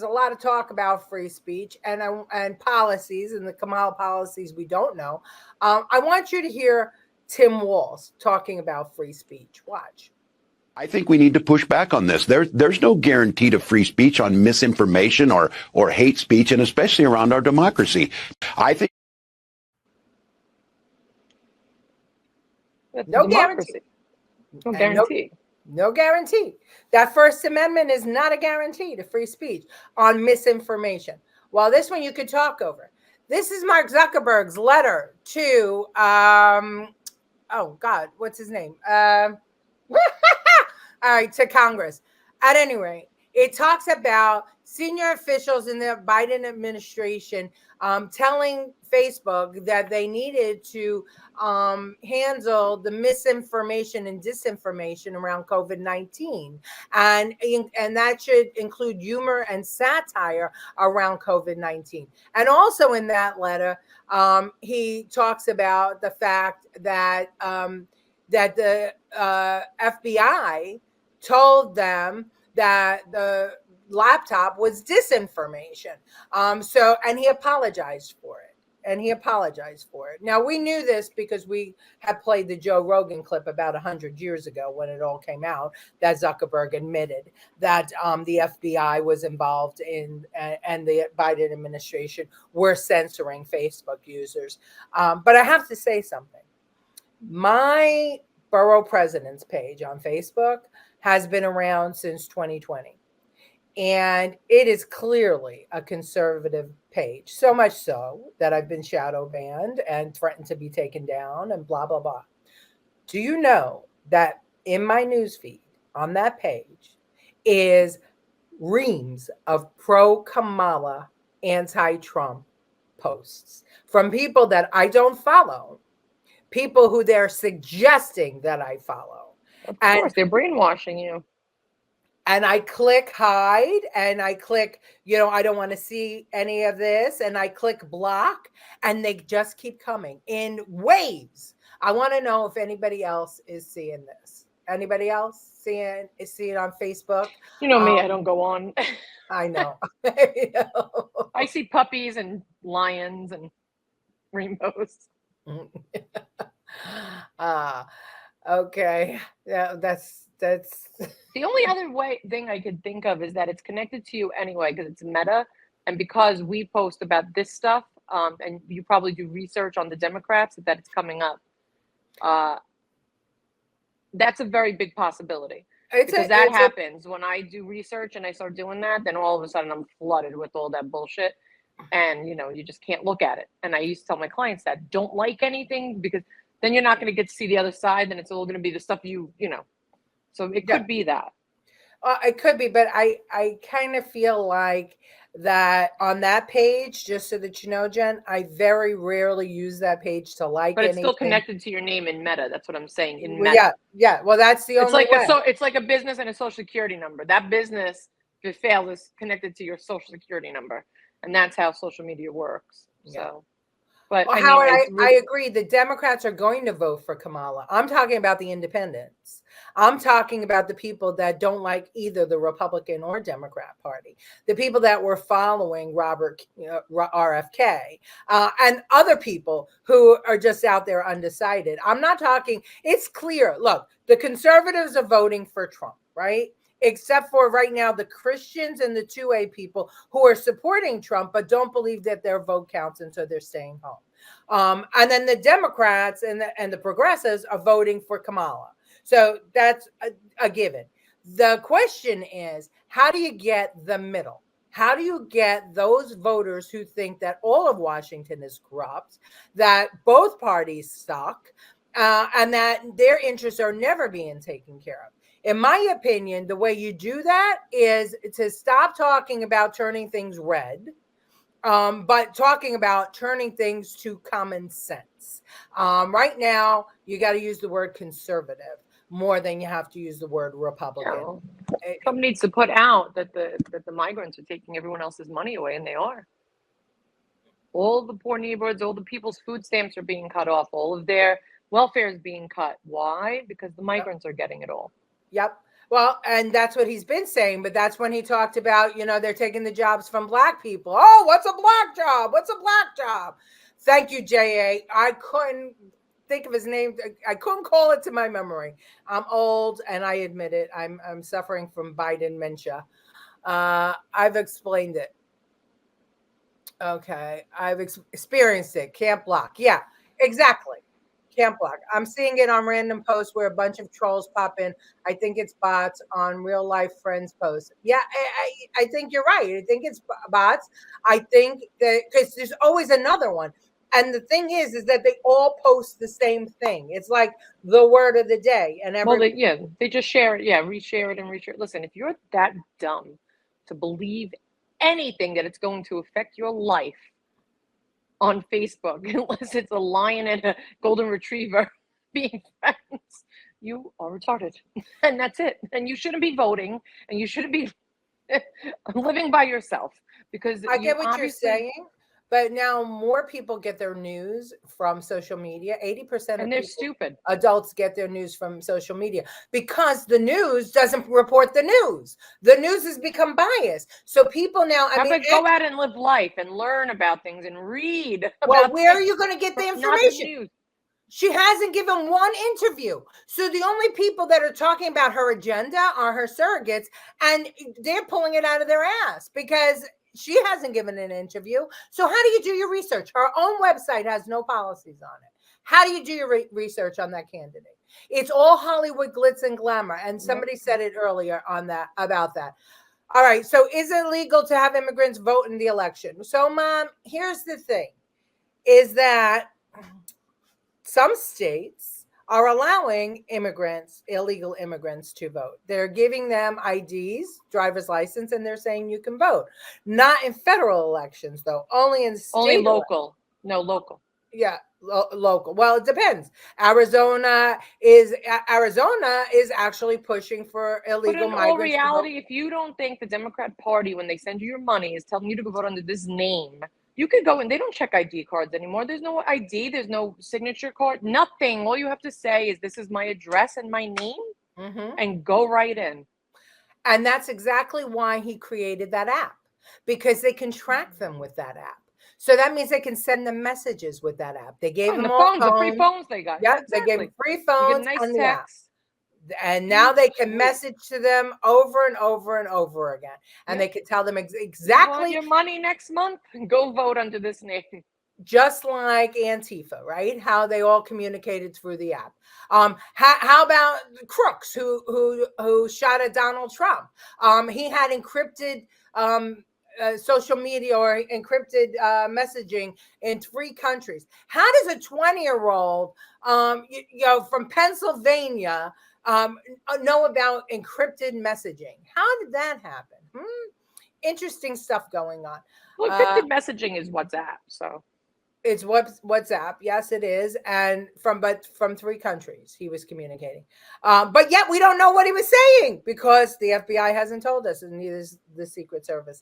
a lot of talk about free speech and policies, and the Kamala policies we don't know. I want you to hear Tim Walz talking about free speech. Watch. I think we need to push back on this. There's no guarantee to free speech on misinformation or hate speech, and especially around our democracy. I think no guarantee. No guarantee. No guarantee. That First Amendment is not a guarantee to free speech on misinformation. Well, this one you could talk over. This is Mark Zuckerberg's letter to oh God, what's his name? All right, to Congress. At any rate, it talks about senior officials in the Biden administration telling Facebook that they needed to handle the misinformation and disinformation around COVID-19. And that should include humor and satire around COVID-19. And also in that letter, he talks about the fact that that the FBI told them that the laptop was disinformation. And he apologized for it. Now, we knew this because we had played the Joe Rogan clip about 100 years ago when it all came out, that Zuckerberg admitted that the FBI was involved in and the Biden administration were censoring Facebook users. But I have to say something. My borough president's page on Facebook has been around since 2020. And it is clearly a conservative page, so much so that I've been shadow banned and threatened to be taken down and blah, blah, blah. Do you know that in my newsfeed on that page is reams of pro-Kamala, anti-Trump posts from people that I don't follow, people who they're suggesting that I follow. Of course, they're brainwashing you. And I click hide and I click, I don't want to see any of this. And I click block and they just keep coming in waves. I want to know if anybody else is seeing this. Anybody else seeing on Facebook? You know me, I don't go on. I know. I see puppies and lions and rainbows. Okay. Yeah, that's the only other thing I could think of is that it's connected to you anyway because it's Meta, and because we post about this stuff, and you probably do research on the Democrats that it's coming up. That's a very big possibility because that happens when I do research and I start doing that. Then all of a sudden I'm flooded with all that bullshit, and you just can't look at it. And I used to tell my clients that don't like anything because then you're not going to get to see the other side. Then it's all going to be the stuff you know. So it could be that. It could be, but I kind of feel like that on that page, just so that you know, Jen, I very rarely use that page to like But it's anything. still connected to your name in Meta. That's what I'm saying. In Meta. Yeah. Well, that's the only way. It's like a business and a social security number. That business, if it fails, is connected to your social security number. And that's how social media works. Yeah. So. But well, Howard, I agree. The Democrats are going to vote for Kamala. I'm talking about the independents. I'm talking about the people that don't like either the Republican or Democrat Party, the people that were following RFK, and other people who are just out there undecided. I'm not talking. It's clear. Look, the conservatives are voting for Trump, right? Except for right now, the Christians and the 2A people who are supporting Trump, but don't believe that their vote counts, and so they're staying home. And then the Democrats and the progressives are voting for Kamala. So that's a given. The question is, how do you get the middle? How do you get those voters who think that all of Washington is corrupt, that both parties suck, and that their interests are never being taken care of? In my opinion, the way you do that is to stop talking about turning things red, but talking about turning things to common sense. Right now, you got to use the word conservative more than you have to use the word Republican. Yeah. Trump needs to put out that the migrants are taking everyone else's money away, and they are. All the poor neighborhoods, all the people's food stamps are being cut off. All of their welfare is being cut. Why? Because the migrants are getting it all. Yep. Well, and that's what he's been saying, but that's when he talked about, they're taking the jobs from black people. Oh, what's a black job? What's a black job? Thank you, J.A. I couldn't think of his name. I couldn't call it to my memory. I'm old, and I admit it. I'm suffering from Biden dementia. I've explained it. Okay, I've experienced it. Camp block. Yeah, exactly. Camp block. I'm seeing it on random posts where a bunch of trolls pop in. I think it's bots on real life friends posts. Yeah, I think you're right. I think it's bots. I think that because there's always another one. And the thing is that they all post the same thing. It's like the word of the day. And they just share it. Yeah, reshare it and reshare it. Listen, if you're that dumb to believe anything that it's going to affect your life on Facebook, unless it's a lion and a golden retriever being friends, you are retarded. And that's it. And you shouldn't be voting, and you shouldn't be living by yourself, because I get what you're saying. But now more people get their news from social media. 80% and they're stupid. Adults get their news from social media because the news doesn't report the news. The news has become biased. So people now, go out and live life and learn about things and read. Well, where are you going to get the information? She hasn't given one interview. So the only people that are talking about her agenda are her surrogates, and they're pulling it out of their ass because she hasn't given an interview. So how do you do your research? Her own website has no policies on it. How do you do your research on that candidate? It's all Hollywood glitz and glamour. And somebody said it earlier about that. All right. So is it legal to have immigrants vote in the election? So, Mom, here's the thing, is that some states are allowing illegal immigrants to vote. They're giving them IDs, driver's license, and they're saying you can vote. Not in federal elections, though. Only in state. Only local. No, local. Yeah, local. Well, it depends. Arizona is actually pushing for illegal migrants. But in all reality, if you don't think the Democrat Party, when they send you your money, is telling you to go vote under this name, you could go and they don't check ID cards anymore. There's no ID. There's no signature card. Nothing. All you have to say is, this is my address and my name, and go right in. And that's exactly why he created that app, because they can track them with that app. So that means they can send them messages with that app. They gave them the all phones, the free phones they got. Yeah, exactly. They gave them free phones nice on the text. app. And now they can message to them over and over and over again. And they can tell them exactly. You want your money next month? Go vote under this name. Just like Antifa, right? How they all communicated through the app. How about crooks who shot at Donald Trump? He had encrypted social media or encrypted messaging in 3 countries. How does a 20-year-old from Pennsylvania know about encrypted messaging? How did that happen? Interesting stuff going on. Well, encrypted messaging is WhatsApp, so it's WhatsApp. Yes, it is, and from 3 countries he was communicating. But yet we don't know what he was saying because the FBI hasn't told us, and neither is the Secret Service.